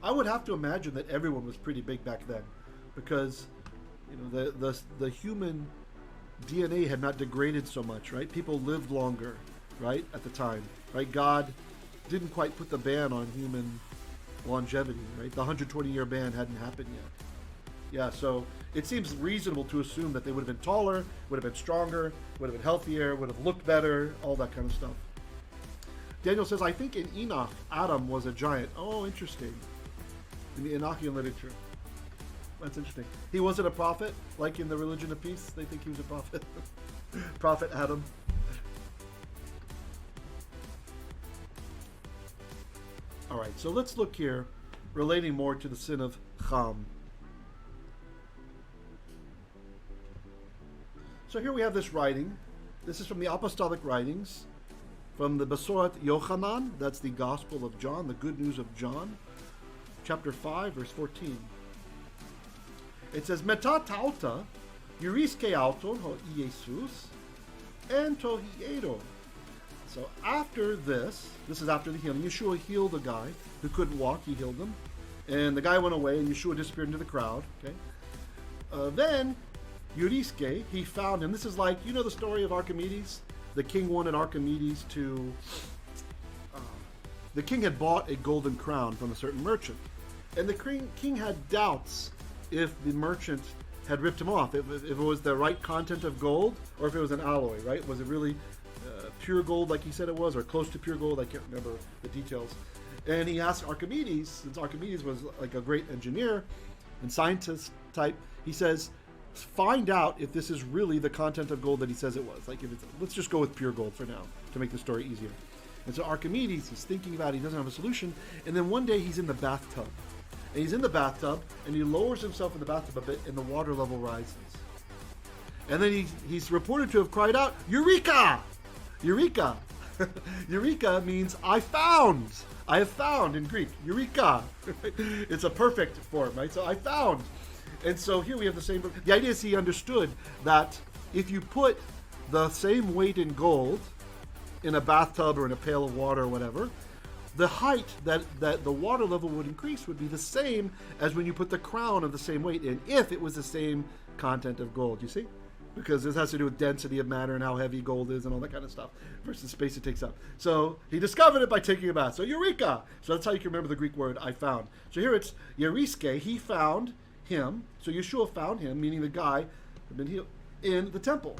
I would have to imagine that everyone was pretty big back then, because the human DNA had not degraded so much, right? People lived longer, right, at the time, right? God didn't quite put the ban on human longevity, right? The 120-year ban hadn't happened yet. Yeah, so it seems reasonable to assume that they would have been taller, would have been stronger, would have been healthier, would have looked better, all that kind of stuff. Daniel says, I think in Enoch, Adam was a giant. Oh, interesting. In the Enochian literature. That's interesting. He wasn't a prophet, like in the Religion of Peace. They think he was a prophet. Prophet Adam. All right, so let's look here, relating more to the sin of Cham. So here we have this writing. This is from the Apostolic Writings, from the Besorat Yochanan. That's the Gospel of John, the Good News of John, chapter 5, verse 14. It says, Meta tauta, yuriske auton ho Jesus, and to hiedo. So after this is after the healing. Yeshua healed a guy who couldn't walk. He healed him. And the guy went away, and Yeshua disappeared into the crowd. Okay. Then, Yuriske, he found him. This is like, you know the story of Archimedes? The king wanted Archimedes to... the king had bought a golden crown from a certain merchant. And the king had doubts if the merchant had ripped him off, if it was the right content of gold, or if it was an alloy, right? Was it really pure gold like he said it was, or close to pure gold? I can't remember the details. And he asked Archimedes, since Archimedes was like a great engineer and scientist type, he says, find out if this is really the content of gold that he says it was. Like, if it's, let's just go with pure gold for now to make the story easier. And so Archimedes is thinking about it, he doesn't have a solution, and then one day he's in the bathtub. And he's in the bathtub, and he lowers himself in the bathtub a bit, and the water level rises. And then he's reported to have cried out, Eureka! Eureka! Eureka means I found. I have found in Greek. Eureka. It's a perfect form, right? So I found. And so here we have the same. The idea is he understood that if you put the same weight in gold in a bathtub or in a pail of water or whatever, the height that the water level would increase would be the same as when you put the crown of the same weight in, if it was the same content of gold, you see? Because this has to do with density of matter and how heavy gold is and all that kind of stuff versus space it takes up. So he discovered it by taking a bath. So Eureka! So that's how you can remember the Greek word, I found. So here it's Yeriske, he found him. So Yeshua found him, meaning the guy had been healed, in the temple.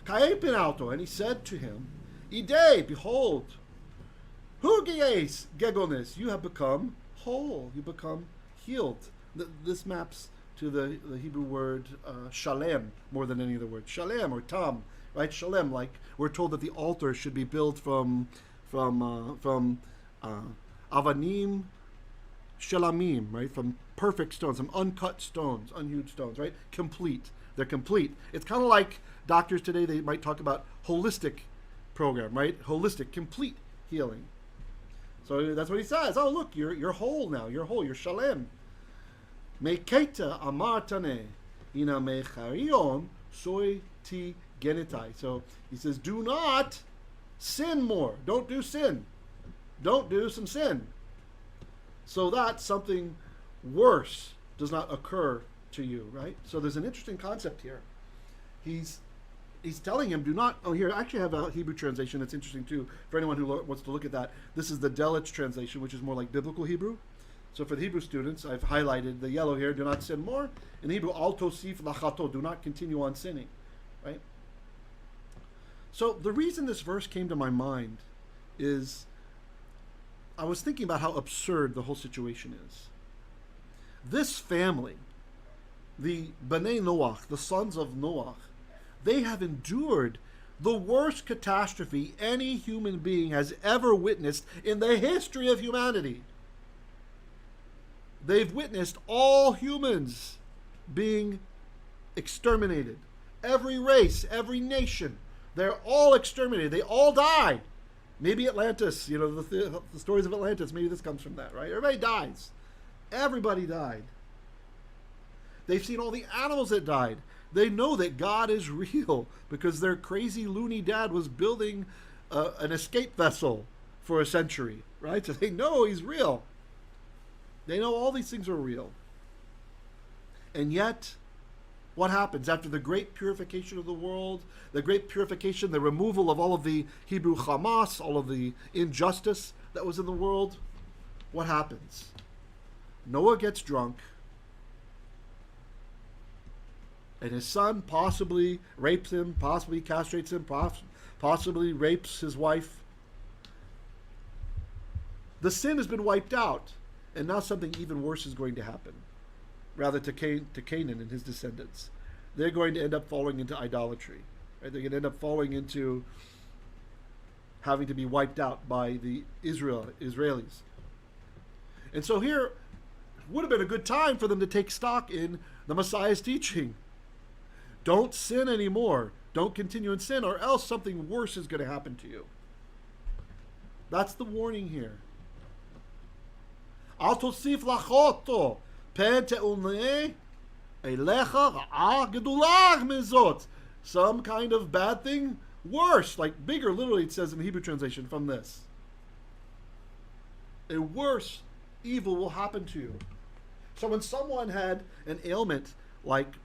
Kaepin auto, and he said to him, Ide, behold, hugieys, gegonis, you have become whole, you become healed. This maps to the Hebrew word shalem more than any other word. Shalem or tam, right? Shalem, like we're told that the altar should be built from avanim, shelamim, right? From perfect stones, some uncut stones, unhewed stones, right? Complete. They're complete. It's kind of like doctors today, they might talk about holistic program, right? Holistic, complete healing. So that's what he says. Oh, look, you're whole now. You're whole. You're shalem. Meketa amartane ina mecharion soy ti genitai. So he says, do not sin more. Don't do sin. Don't do some sin. So that something worse does not occur to you, right? So there's an interesting concept here. He's telling him, do not... Oh, here, I actually have a Hebrew translation that's interesting, too, for anyone who wants to look at that. This is the Delitzsch translation, which is more like biblical Hebrew. So for the Hebrew students, I've highlighted the yellow here, do not sin more. In Hebrew, al-tosiyf lachato, do not continue on sinning, right? So the reason this verse came to my mind is I was thinking about how absurd the whole situation is. This family, the vnei Noach, the sons of Noach, they have endured the worst catastrophe any human being has ever witnessed in the history of humanity. They've witnessed all humans being exterminated. Every race, every nation, they're all exterminated. They all died. Maybe Atlantis, you know, the stories of Atlantis, maybe this comes from that, right? Everybody dies. Everybody died. They've seen all the animals that died. They know that God is real because their crazy loony dad was building an escape vessel for a century, right? So they know he's real. They know all these things are real. And yet, what happens after the great purification of the world, the great purification, the removal of all of the Hebrew Hamas, all of the injustice that was in the world? What happens? Noah gets drunk, and his son possibly rapes him, possibly castrates him, possibly rapes his wife. The sin has been wiped out, and now something even worse is going to happen. Rather to Canaan and his descendants. They're going to end up falling into idolatry. Right? They're going to end up falling into having to be wiped out by the Israelis. And so here would have been a good time for them to take stock in the Messiah's teaching. Don't sin anymore. Don't continue in sin, or else something worse is going to happen to you. That's the warning here. Al-tosif lachoto pente vnei elecha ra'a gedulah mizot. Some kind of bad thing, worse, like bigger, literally it says in the Hebrew translation from this. A worse evil will happen to you. So when someone had an ailment, like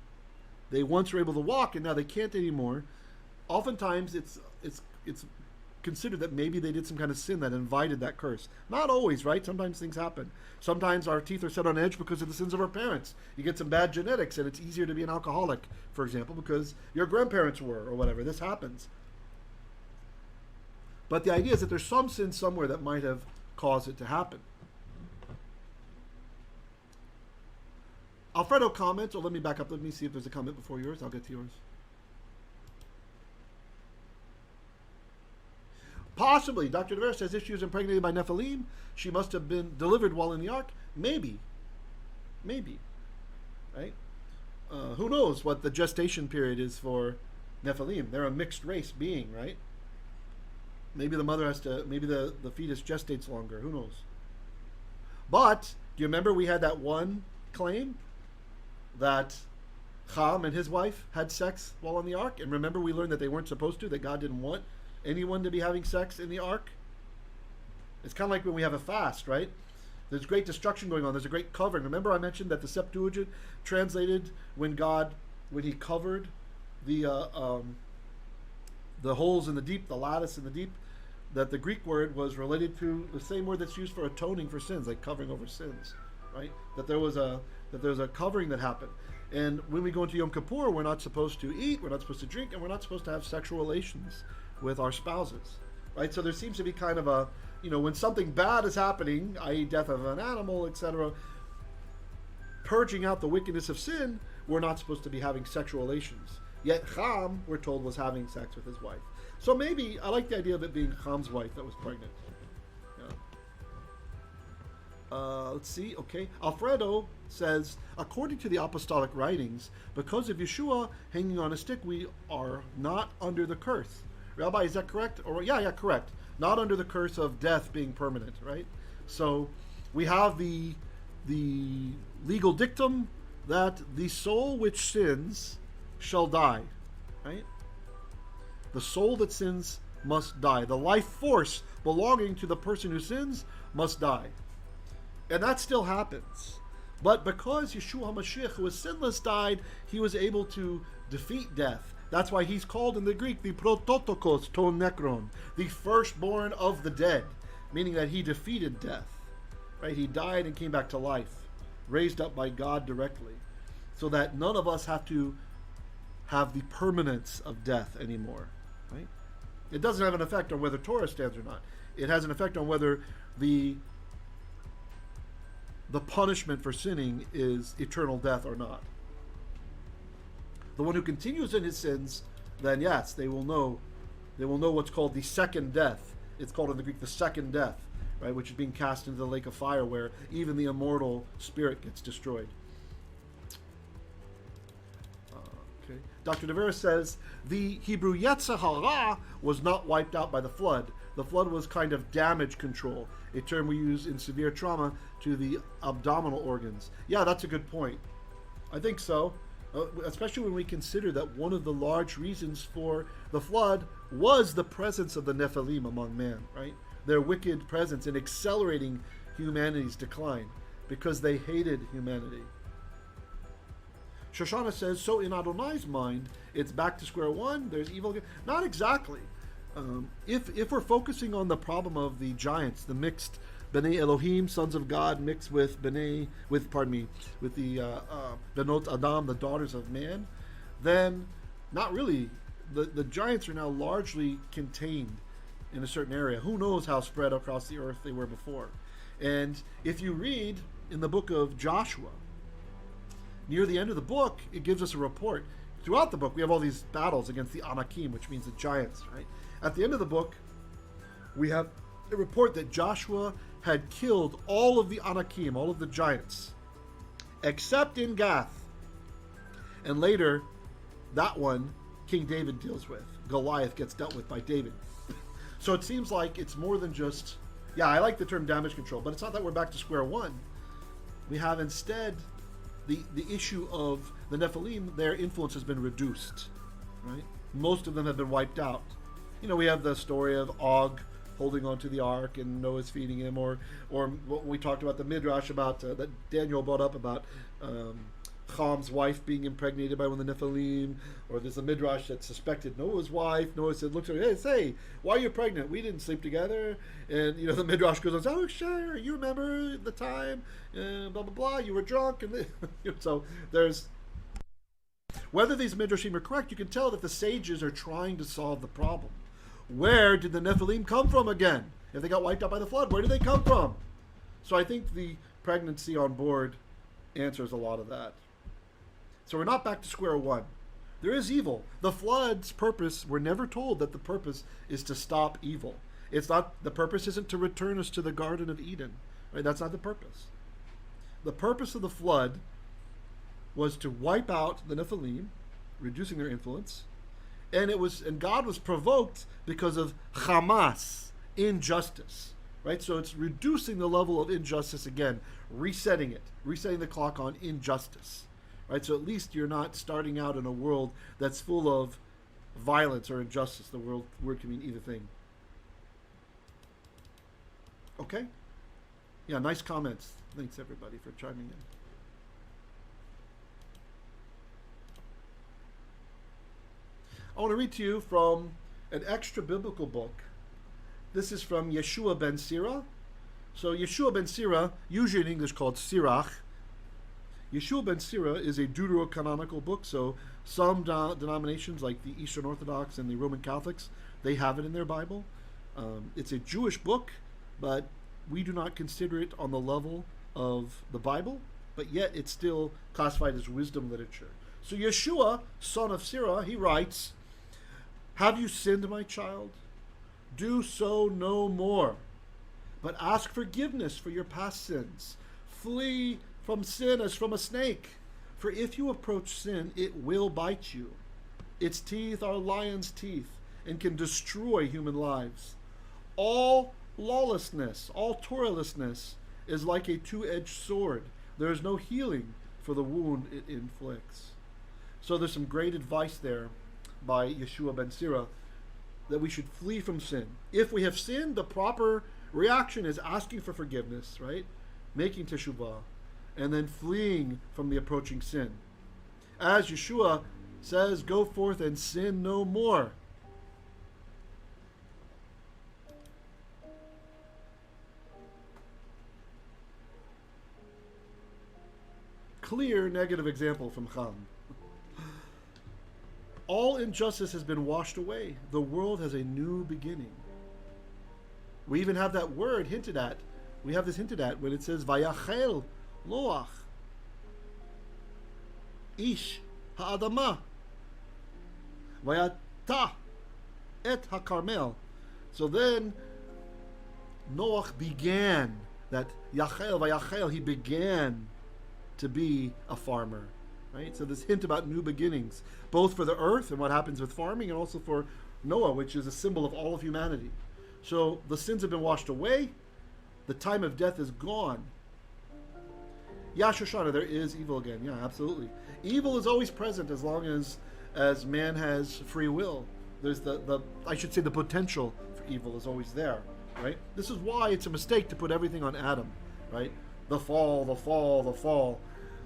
they once were able to walk and now they can't anymore, oftentimes it's considered that maybe they did some kind of sin that invited that curse. Not always, right? Sometimes things happen. Sometimes our teeth are set on edge because of the sins of our parents. You get some bad genetics and it's easier to be an alcoholic, for example, because your grandparents were, or whatever. This happens. But the idea is that there's some sin somewhere that might have caused it to happen. Alfredo comments, or let me back up. Let me see if there's a comment before yours. I'll get to yours. Possibly, Dr. Vera says, if she was impregnated by Nephalim, she must have been delivered while in the ark. Maybe. Right? Who knows what the gestation period is for Nephalim? They're a mixed race being, right? Maybe the mother has to, maybe the fetus gestates longer. Who knows? But, do you remember we had that one claim that Cham and his wife had sex while on the ark? And remember we learned that they weren't supposed to, that God didn't want anyone to be having sex in the ark? It's kind of like when we have a fast, right? There's great destruction going on. There's a great covering. Remember I mentioned that the Septuagint translated when he covered the holes in the deep, the lattice in the deep, that the Greek word was related to the same word that's used for atoning for sins, like covering over sins, right? That there was a covering that happened. And when we go into Yom Kippur, we're not supposed to eat, we're not supposed to drink, and we're not supposed to have sexual relations with our spouses, right? So there seems to be kind of a, when something bad is happening, i.e. death of an animal, etc., purging out the wickedness of sin, we're not supposed to be having sexual relations. Yet Cham, we're told, was having sex with his wife. So maybe, I like the idea of it being Cham's wife that was pregnant. Yeah. Let's see, okay. Alfredo says, according to the apostolic writings, because of Yeshua hanging on a stick, we are not under the curse. Rabbi, is that correct? Or yeah, correct. Not under the curse of death being permanent, right? So we have the legal dictum that the soul which sins shall die, right? The soul that sins must die. The life force belonging to the person who sins must die. And that still happens. But because Yeshua HaMashiach, who was sinless, died, he was able to defeat death. That's why he's called in the Greek the protokos to nekron, the firstborn of the dead, meaning that he defeated death. Right? He died and came back to life, raised up by God directly, so that none of us have to have the permanence of death anymore. Right? It doesn't have an effect on whether Torah stands or not. It has an effect on whether the punishment for sinning is eternal death or not. The one who continues in his sins, then yes, they will know what's called the second death. It's called in the Greek the second death, right, which is being cast into the lake of fire, where even the immortal spirit gets destroyed. Okay. Dr. Vera says the Hebrew yetser hara was not wiped out by the flood. The flood was kind of damage control, a term we use in severe trauma to the abdominal organs. Yeah, that's a good point. I think so. Especially when we consider that one of the large reasons for the flood was the presence of the Nephalim among man, right? Their wicked presence in accelerating humanity's decline. because they hated humanity. Shoshana says, so in Adonai's mind, it's back to square one, there's evil again. Not exactly. If we're focusing on the problem of the giants, the mixed bnei Elohim, sons of God, mixed with the benot Adam, the daughters of man, then not really. The giants are now largely contained in a certain area. Who knows how spread across the earth they were before? And if you read in the book of Joshua, near the end of the book, it gives us a report. Throughout the book, we have all these battles against the Anakim, which means the giants, right? At the end of the book, we have a report that Joshua had killed all of the Anakim, all of the giants, except in Gath. And later, that one, King David deals with. Goliath gets dealt with by David. So it seems like it's more than just, yeah, I like the term damage control, but it's not that we're back to square one. We have instead the issue of the Nephalim, their influence has been reduced, right? Most of them have been wiped out. You know, we have the story of Og holding onto the ark and Noah's feeding him, or what we talked about, the Midrash about, that Daniel brought up about Cham's wife being impregnated by one of the Nephalim, or there's a Midrash that suspected Noah's wife. Noah said, looks at her, hey, say, why are you pregnant? We didn't sleep together. And, you know, the Midrash goes on, oh, sure, you remember the time, blah, blah, blah, you were drunk. And so there's, whether these Midrashim are correct, you can tell that the sages are trying to solve the problem. Where did the Nephilim come from again? If they got wiped out by the flood, where did they come from? So I think the pregnancy on board answers a lot of that. So we're not back to square one. There is evil. The flood's purpose, we're never told that the purpose is to stop evil. It's not, the purpose isn't to return us to the Garden of Eden. Right? That's not the purpose. The purpose of the flood was to wipe out the Nephilim, reducing their influence, and God was provoked because of Hamas, injustice. Right? So it's reducing the level of injustice again, resetting the clock on injustice. Right, so at least you're not starting out in a world that's full of violence or injustice. The word can mean either thing. Okay? Yeah, nice comments. Thanks everybody for chiming in. I want to read to you from an extra biblical book. This is from Yeshua ben Sira. So Yeshua ben Sira, usually in English called Sirach. Yeshua ben Sira is a deuterocanonical book, so some denominations like the Eastern Orthodox and the Roman Catholics, they have it in their Bible. It's a Jewish book, but we do not consider it on the level of the Bible, but yet it's still classified as wisdom literature. So Yeshua, son of Sira, he writes, "Have you sinned, my child? Do so no more, but ask forgiveness for your past sins. Flee from sin as from a snake, for if you approach sin, it will bite you. Its teeth are lion's teeth and can destroy human lives. All lawlessness, all Torahlessness is like a two-edged sword. There is no healing for the wound it inflicts." So there's some great advice there by Yeshua ben Sira that we should flee from sin. If we have sinned, the proper reaction is asking for forgiveness, right? Making teshuvah, and then fleeing from the approaching sin. As Yeshua says, go forth and sin no more. Clear negative example from Cham. All injustice has been washed away. The world has a new beginning. We even have that word hinted at. We have this hinted at when it says, Vayachel Noach, Ish ha'adama, Vayata et ha'karmel. So then Noach began, that Yachel, Vayachel, he began to be a farmer. Right? So this hint about new beginnings, both for the earth and what happens with farming, and also for Noah, which is a symbol of all of humanity. So the sins have been washed away. The time of death is gone. Yeah, Shoshana, there is evil again. Yeah, absolutely. Evil is always present as long as man has free will. There's the potential for evil is always there, right? This is why it's a mistake to put everything on Adam, right? the fall, the fall, the fall.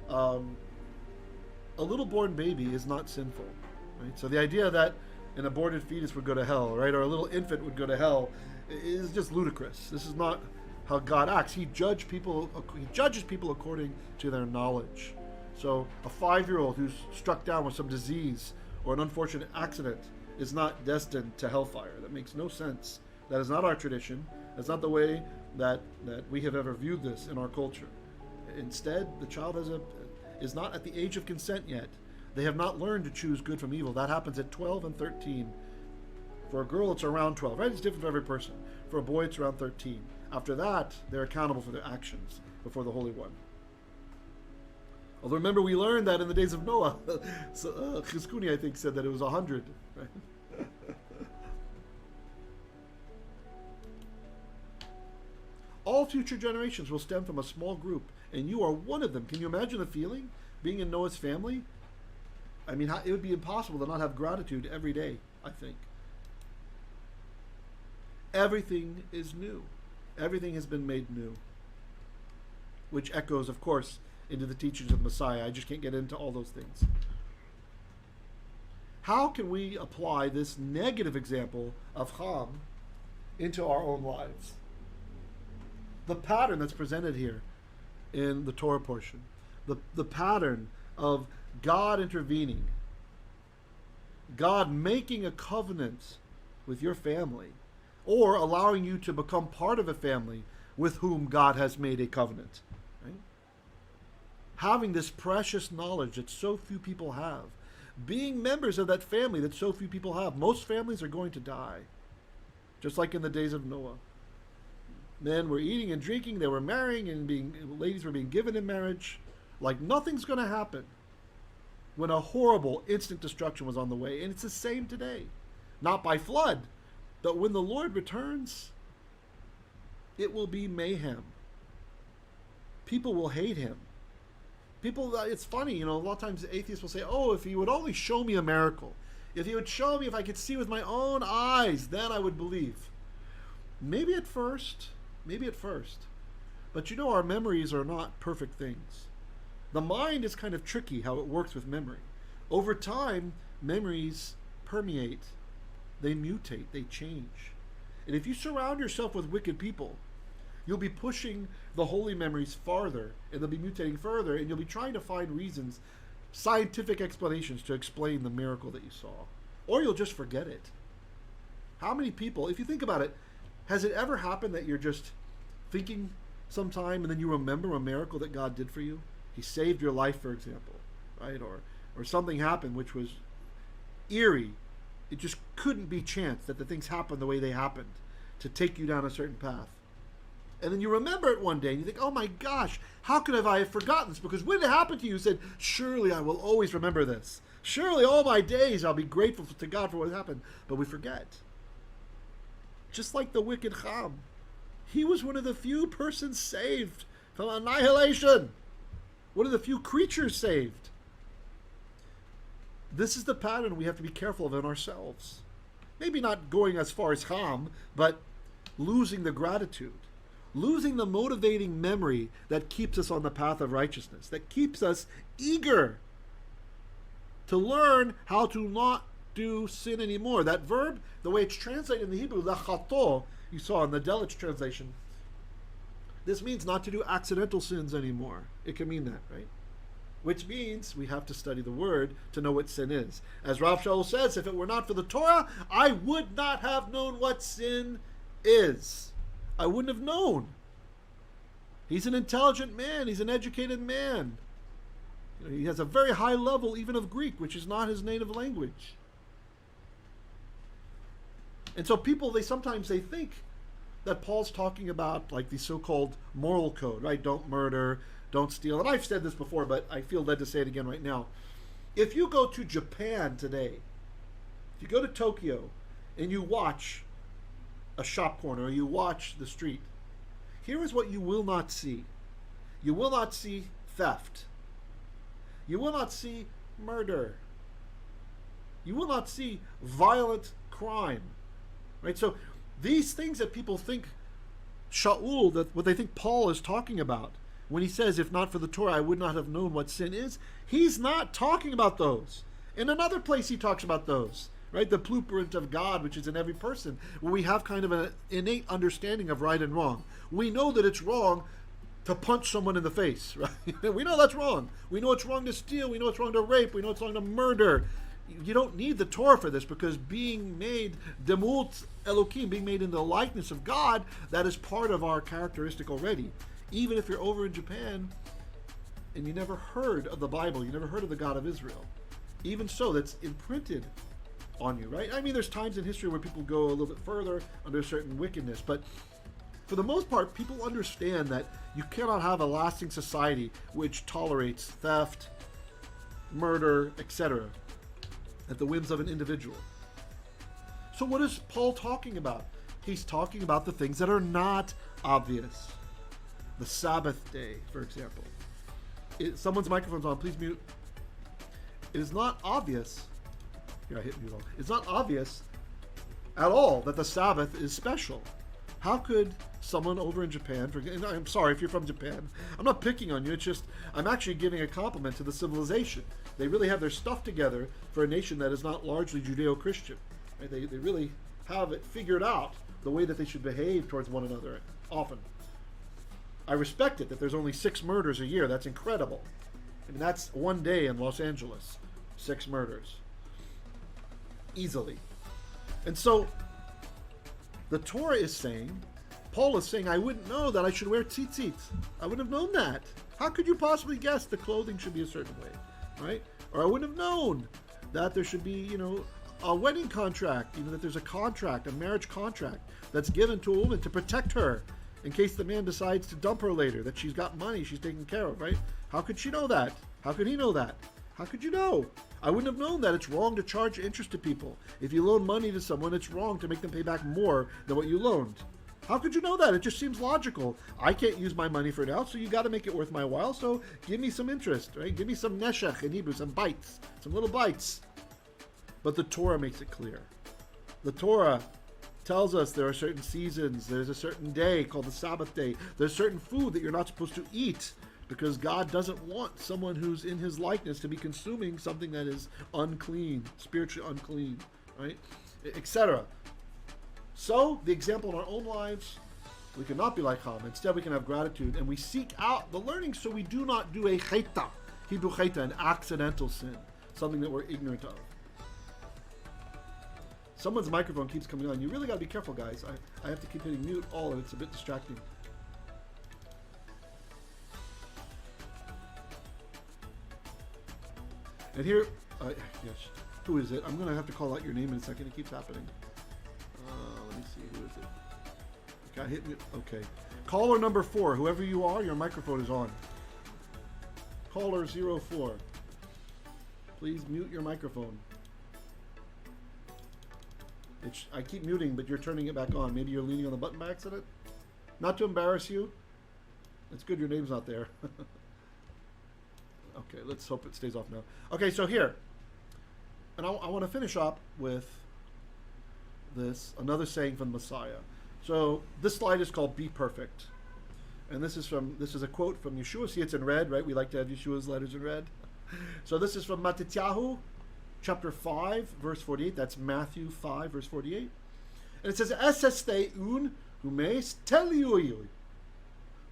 A little born baby is not sinful, right? So the idea that an aborted fetus would go to hell, right, or a little infant would go to hell, is just ludicrous. This is not how God acts. He judges people according to their knowledge. So a 5-year-old who's struck down with some disease or an unfortunate accident is not destined to hellfire. That makes no sense. That is not our tradition. That's not the way that we have ever viewed this in our culture. Instead, the child is not at the age of consent yet. They have not learned to choose good from evil. That happens at 12 and 13. For a girl, it's around 12, right? It's different for every person. For a boy, it's around 13. After that, they're accountable for their actions before the Holy One. Although remember, we learned that in the days of Noah. Chizkuni, I think, said that it was 100. Right? All future generations will stem from a small group, and you are one of them. Can you imagine the feeling, being in Noah's family? I mean, it would be impossible to not have gratitude every day, I think. Everything is new. Everything has been made new. Which echoes, of course, into the teachings of Messiah. I just can't get into all those things. How can we apply this negative example of Cham into our own lives? The pattern that's presented here in the Torah portion, the pattern of God intervening, God making a covenant with your family, or allowing you to become part of a family with whom God has made a covenant. Right? Having this precious knowledge that so few people have, being members of that family that so few people have. Most families are going to die, just like in the days of Noah. Men were eating and drinking, they were marrying, and ladies were being given in marriage. Like nothing's going to happen when a horrible instant destruction was on the way. And it's the same today. Not by flood, but when the Lord returns, it will be mayhem. People will hate him. It's funny, a lot of times atheists will say, oh, if he would only show me a miracle, if he would show me, if I could see with my own eyes, then I would believe. Maybe at first. But our memories are not perfect things. The mind is kind of tricky how it works with memory. Over time, memories permeate, they mutate, they change. And if you surround yourself with wicked people, you'll be pushing the holy memories farther, and they'll be mutating further, and you'll be trying to find reasons, scientific explanations to explain the miracle that you saw. Or you'll just forget it. How many people, if you think about it, has it ever happened that you're just thinking sometime and then you remember a miracle that God did for you? He saved your life, for example, right? Or something happened which was eerie. It just couldn't be chance that the things happened the way they happened to take you down a certain path. And then you remember it one day and you think, oh my gosh, how could I have forgotten this? Because when it happened to you, you said, surely I will always remember this. Surely all my days I'll be grateful to God for what happened. But we forget. Just like the wicked Cham. He was one of the few persons saved from annihilation. One of the few creatures saved. This is the pattern we have to be careful of in ourselves. Maybe not going as far as Cham, but losing the gratitude. Losing the motivating memory that keeps us on the path of righteousness. That keeps us eager to learn how to not do sin anymore. That verb, the way it's translated in the Hebrew, kachaTo, you saw in the Delitzsch translation, this means not to do accidental sins anymore. It can mean that, right? Which means we have to study the word to know what sin is. As Rav Shaul says, if it were not for the Torah, I would not have known what sin is. I wouldn't have known. He's an intelligent man. He's an educated man. He has a very high level even of Greek, which is not his native language. And so people, they think that Paul's talking about like the so-called moral code, right? Don't murder, don't steal. And I've said this before, but I feel led to say it again right now. If you go to Japan today, if you go to Tokyo and you watch a shop corner or you watch the street, here is what you will not see. You will not see theft. You will not see murder. You will not see violent crime. Right? So these things that people think Shaul, that what they think Paul is talking about, when he says, if not for the Torah, I would not have known what sin is, he's not talking about those. In another place, he talks about those, right? The blueprint of God, which is in every person, where we have kind of an innate understanding of right and wrong. We know that it's wrong to punch someone in the face, right? We know that's wrong. We know it's wrong to steal. We know it's wrong to rape. We know it's wrong to murder. You don't need the Torah for this, because being made demut Elohim, being made in the likeness of God, that is part of our characteristic already. Even if you're over in Japan and you never heard of the Bible, you never heard of the God of Israel, even so, that's imprinted on you, right? I mean, there's times in history where people go a little bit further under a certain wickedness, but for the most part, people understand that you cannot have a lasting society which tolerates theft, murder, etc., at the whims of an individual. So what is Paul talking about? He's talking about the things that are not obvious. The Sabbath day, for example. Someone's microphone's on, please mute. It is not obvious. Here, I hit mute all. It's not obvious at all that the Sabbath is special. How could someone over in Japan, and I'm sorry if you're from Japan, I'm not picking on you, it's just, I'm actually giving a compliment to the civilization. They really have their stuff together for a nation that is not largely Judeo-Christian. Right? They really have it figured out, the way that they should behave towards one another, often. I respect it that there's only 6 murders a year. That's incredible. I mean, that's one day in Los Angeles. 6 murders. Easily. And so, the Torah is saying, Paul is saying, I wouldn't know that I should wear tzitzit. I wouldn't have known that. How could you possibly guess the clothing should be a certain way, right? Or I wouldn't have known that there should be, a wedding contract, that there's a contract, a marriage contract that's given to a woman to protect her in case the man decides to dump her later, that she's got money she's taken care of, right? How could she know that? How could he know that? How could you know? I wouldn't have known that it's wrong to charge interest to people. If you loan money to someone, it's wrong to make them pay back more than what you loaned. How could you know that? It just seems logical. I can't use my money for now, so you got to make it worth my while. So give me some interest, right? Give me some neshech in Hebrew, some bites, some little bites. But the Torah makes it clear. The Torah tells us there are certain seasons. There's a certain day called the Sabbath day. There's certain food that you're not supposed to eat, because God doesn't want someone who's in his likeness to be consuming something that is unclean, spiritually unclean, right? Etc. So, the example in our own lives, we cannot be like Cham. Instead, we can have gratitude, and we seek out the learning so we do not do a cheta, Hebrew cheta, an accidental sin, something that we're ignorant of. Someone's microphone keeps coming on. You really got to be careful, guys. I have to keep hitting mute all, and it's a bit distracting. And here, yes, who is it? I'm going to have to call out your name in a second. It keeps happening. Let me see, who is it? Okay, hit me. Okay. Caller number 4, whoever you are, your microphone is on. Caller 04. Please mute your microphone. I keep muting, but you're turning it back on. Maybe you're leaning on the button by accident? Not to embarrass you. It's good your name's not there. Okay, let's hope it stays off now. Okay, so here. And I want to finish up with this, another saying from the Messiah. So this slide is called Be Perfect. And this is a quote from Yeshua. See, it's in red, right? We like to have Yeshua's letters in red. So this is from Matityahu, chapter 5, verse 48. That's Matthew 5, verse 48. And it says, Eseste un humes telioi.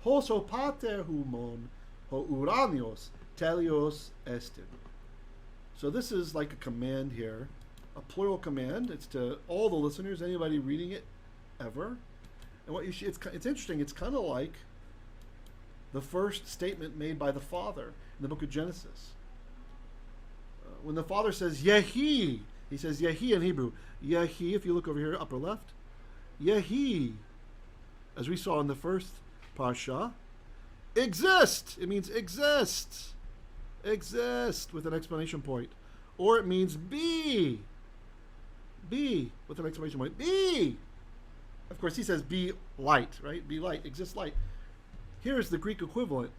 Hoso pater humon ho uranios telios estin. So this is like a command here, a plural command. It's to all the listeners, anybody reading it ever. And what it's interesting. It's kind of like the first statement made by the Father in the book of Genesis. When the Father says Yehi, he says Yehi in Hebrew. Yehi, if you look over here, upper left, Yehi, as we saw in the first Parsha, exist. It means exist. Exist with an exclamation point. Or it means be. Be with an exclamation point. Be. Of course, he says be light, right? Be light, exist light. Here's the Greek equivalent.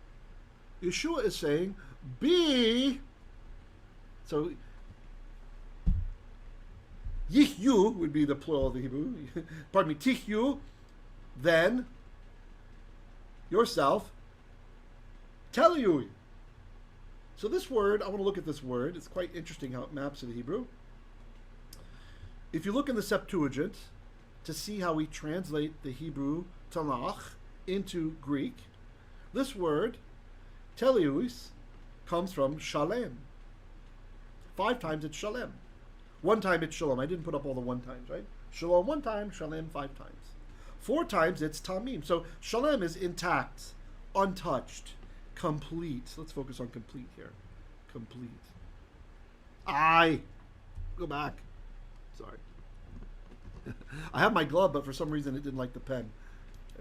Yeshua is saying be. So, vayihyu would be the plural of the Hebrew. Pardon me, vayihyu, then yourself Teliyui. So this word, I want to look at this word. It's quite interesting how it maps to the Hebrew. If you look in the Septuagint to see how we translate the Hebrew Tanakh into Greek, this word, Teliyus, comes from Shalem. 5 times it's Shalem. 1 time it's Shalom. I didn't put up all the 1 times, right? Shalom 1 time, Shalem 5 times. 4 times it's Tamim. So Shalem is intact, untouched, complete. Let's focus on complete here. Complete. Go back. Sorry. I have my glove, but for some reason it didn't like the pen.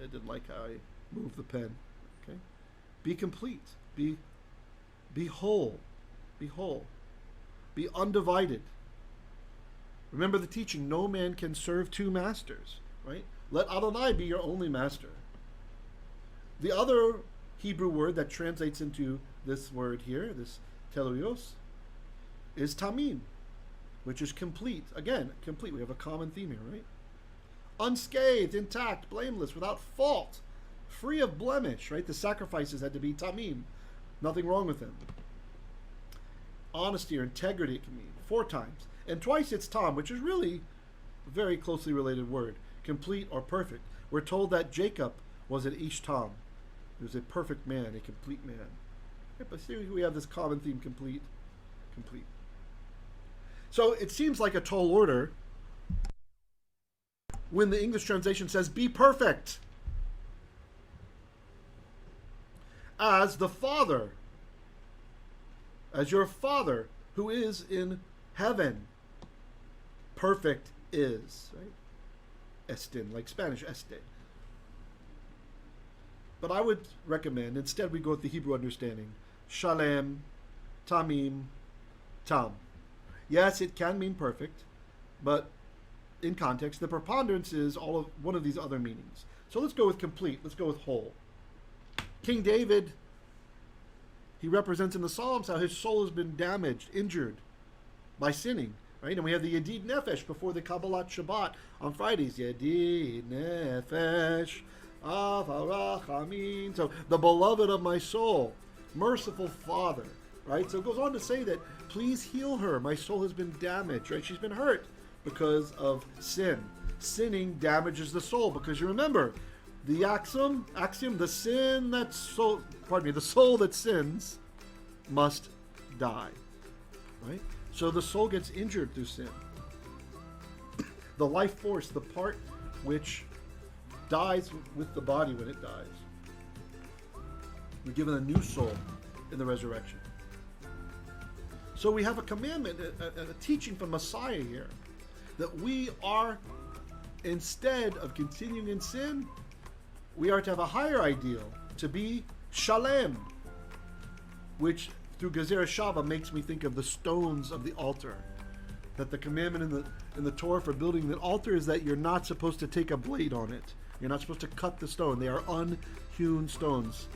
It didn't like how I moved the pen. Okay? Be complete. Be whole. Be whole. Be undivided. Remember the teaching, no man can serve 2 masters, right? Let Adonai be your only master. The other Hebrew word that translates into this word here, this teloios, is tamim, which is complete. Again, complete. We have a common theme here, right? Unscathed, intact, blameless, without fault, free of blemish, right? The sacrifices had to be tamim. Nothing wrong with them. Honesty or integrity it can mean 4 times. And twice it's tam, which is really a very closely related word. Complete or perfect. We're told that Jacob was an ish tam. He was a perfect man, a complete man. Right, but see, we have this common theme, complete. Complete. So it seems like a tall order when the English translation says, be perfect. As the Father, as your Father who is in heaven, perfect is, right? Estin, like Spanish, este. But I would recommend, instead we go with the Hebrew understanding, shalem, tamim, tam. Yes, it can mean perfect, but in context, the preponderance is all of one of these other meanings. So let's go with complete, let's go with whole. King David, he represents in the Psalms how his soul has been damaged, injured by sinning, right? And we have the Yedid Nefesh before the Kabbalat Shabbat on Fridays. Yedid Nefesh, Avarachamim. So the beloved of my soul, merciful Father, right? So it goes on to say that, please heal her. My soul has been damaged, right? She's been hurt because of sin. Sinning damages the soul because you remember, the axiom, the soul that sins must die, right? So the soul gets injured through sin. The life force, the part which dies with the body when it dies. We're given a new soul in the resurrection. So we have a commandment, a teaching from Messiah here, that we are, instead of continuing in sin, we are to have a higher ideal, to be shalem, which through Gezerah Shava makes me think of the stones of the altar. That the commandment in the Torah for building the altar is that you're not supposed to take a blade on it. You're not supposed to cut the stone. They are unhewn stones.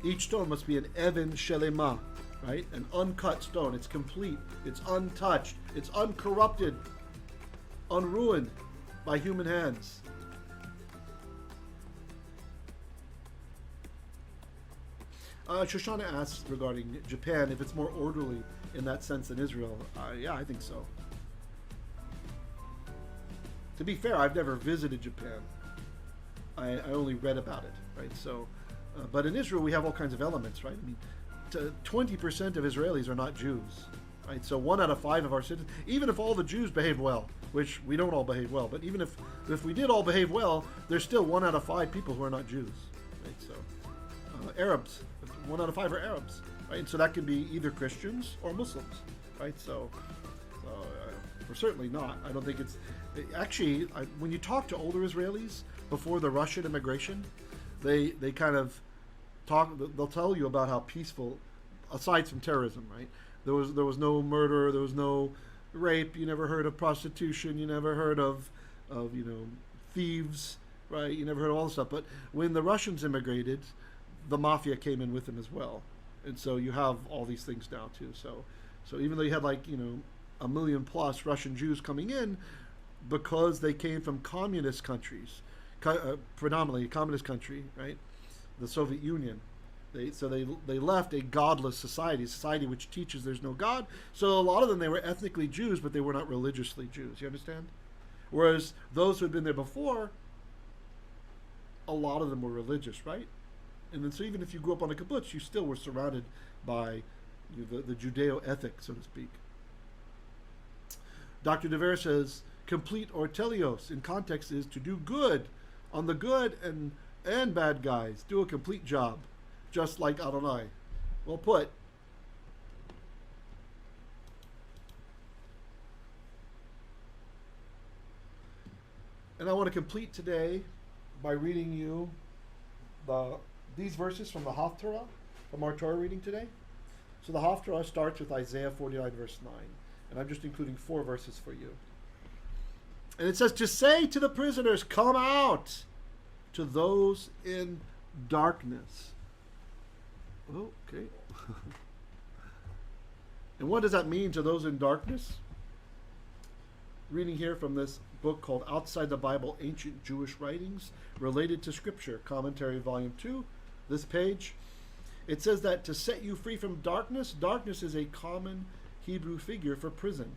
Each stone must be an even shelema, right? An uncut stone. It's complete. It's untouched. It's uncorrupted. Unruined by human hands. Shoshana asks regarding Japan if it's more orderly in that sense than Israel. Yeah, I think so. To be fair, I've never visited Japan. I only read about it, right? So, but in Israel we have all kinds of elements, right? I mean, 20% of Israelis are not Jews, right? So 1 out of 5 of our citizens, even if all the Jews behave well, which we don't all behave well, but even if we did all behave well, there's still 1 out of 5 people who are not Jews, right? So Arabs, 1 out of 5 are Arabs, right? And so that could be either Christians or Muslims, right? So we're certainly not. I don't think it's actually when you talk to older Israelis before the Russian immigration, they kind of talk. They'll tell you about how peaceful, aside from terrorism, right? There was no murder, there was no rape. You never heard of prostitution. You never heard of thieves, right? You never heard of all this stuff. But when the Russians immigrated, the mafia came in with them as well, and so you have all these things now too. So even though you had 1 million plus Russian Jews coming in, because they came from communist countries, predominantly a communist country, right? The Soviet Union, They left a godless society, a society which teaches there's no God. So a lot of them, they were ethnically Jews, but they were not religiously Jews. You understand? Whereas those who had been there before, a lot of them were religious, right? And then so even if you grew up on a kibbutz, you still were surrounded by the Judeo ethic, so to speak. Dr. De Vera says, complete or teleos in context is to do good on the good and bad guys. Do a complete job, just like Adonai. Well put. And I want to complete today by reading you these verses from the Haftarah, from our Torah reading today. So the Haftarah starts with Isaiah 49, verse 9. And I'm just including 4 verses for you. And it says, to say to the prisoners, come out, to those in darkness. Oh, okay. And what does that mean, to those in darkness? Reading here from this book called Outside the Bible, Ancient Jewish Writings Related to Scripture, Commentary, Volume 2, this page. It says that to set you free from darkness, darkness is a common Hebrew figure for prison.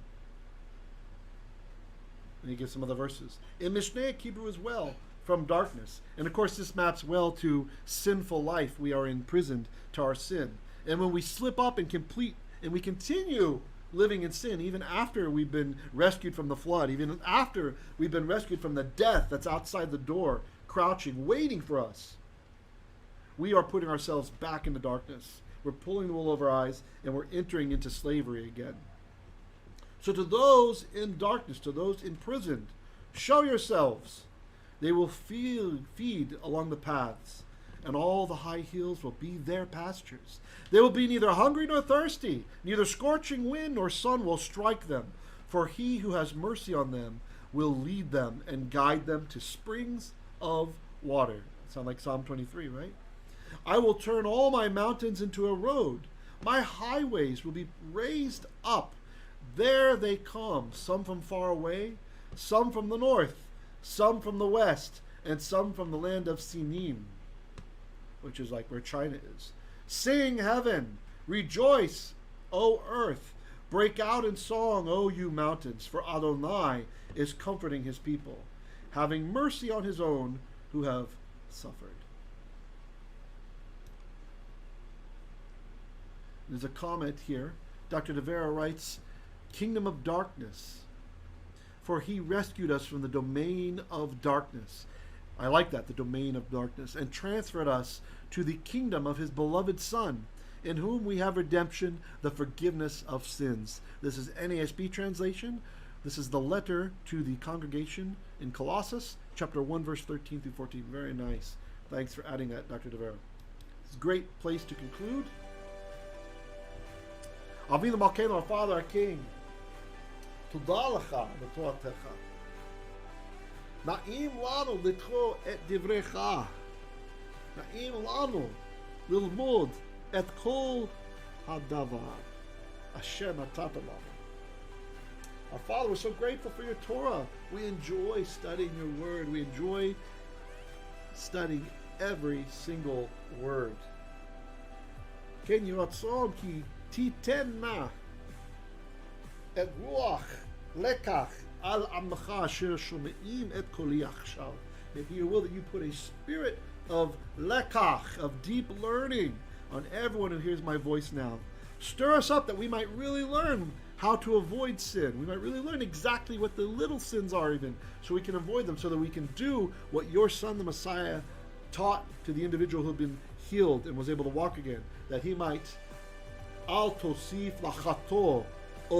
And he gives some other verses. In Mishnaic Hebrew as well, from darkness. And of course this maps well to sinful life. We are imprisoned to our sin. And when we slip up and we continue living in sin, even after we've been rescued from the flood, even after we've been rescued from the death that's outside the door, crouching, waiting for us, we are putting ourselves back into darkness. We're pulling the wool over our eyes, and we're entering into slavery again. So to those in darkness, to those imprisoned, show yourselves. They will feed along the paths, and all the high hills will be their pastures. They will be neither hungry nor thirsty, neither scorching wind nor sun will strike them. For he who has mercy on them will lead them and guide them to springs of water. Sound like Psalm 23, right? I will turn all my mountains into a road. My highways will be raised up. There they come, some from far away, some from the north, some from the west, and some from the land of Sinim, which is like where China is. Sing, heaven, rejoice, O earth. Break out in song, O you mountains, for Adonai is comforting his people, having mercy on his own who have suffered. There's a comment here. Dr. De Vera writes, kingdom of darkness, for he rescued us from the domain of darkness. I like that, the domain of darkness, and transferred us to the kingdom of his beloved Son, in whom we have redemption, the forgiveness of sins. This is NASB translation. This is the letter to the congregation in Colossus, chapter 1, verse 13 through 14. Very nice. Thanks for adding that, Dr. De Vera. It's a great place to conclude. Avinu Malkeinu, our Father, our King, Todah lecha v'toatecha. Na'im lanu litro et divrecha. Na'im lanu lilmod et kol hadavar asher natata lanu. Our Father, we're so grateful for your Torah. We enjoy studying your word. We enjoy studying every single word. Ken yiratzon ki titenna et ruach lekach al amcha asher shomeim et koli achshav. May it be your will that you put a spirit of lekach, of deep learning, on everyone who hears my voice now. Stir us up that we might really learn how to avoid sin. We might really learn exactly what the little sins are even, so we can avoid them, so that we can do what your Son, the Messiah, taught to the individual who had been healed and was able to walk again, that he might al-tosiyf kachaTo,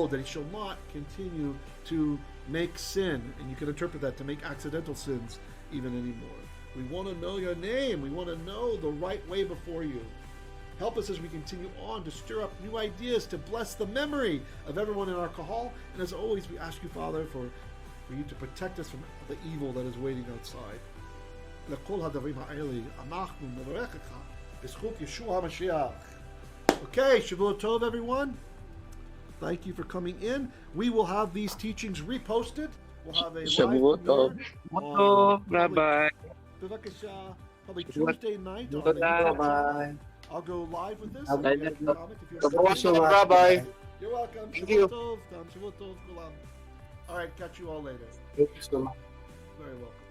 that he shall not continue to make sin, and you can interpret that to make accidental sins even anymore. We want to know your name. We want to know the right way before you. Help us as we continue on to stir up new ideas, to bless the memory of everyone in our kahal. And as always, we ask you, Father, for you to protect us from the evil that is waiting outside. Okay, Shavua Tov, everyone. Thank you for coming in. We will have these teachings reposted. We'll have a Shavua Tov. Bye-bye. Probably Tuesday night. Bye-bye. I'll go live with this. Okay. If you have a comment, if you're Thank you so much. Rabbi. You're welcome. Thank Shavua you. tov, Shavua tov, kulam. All right, catch you all later. Thank you so much. Very welcome.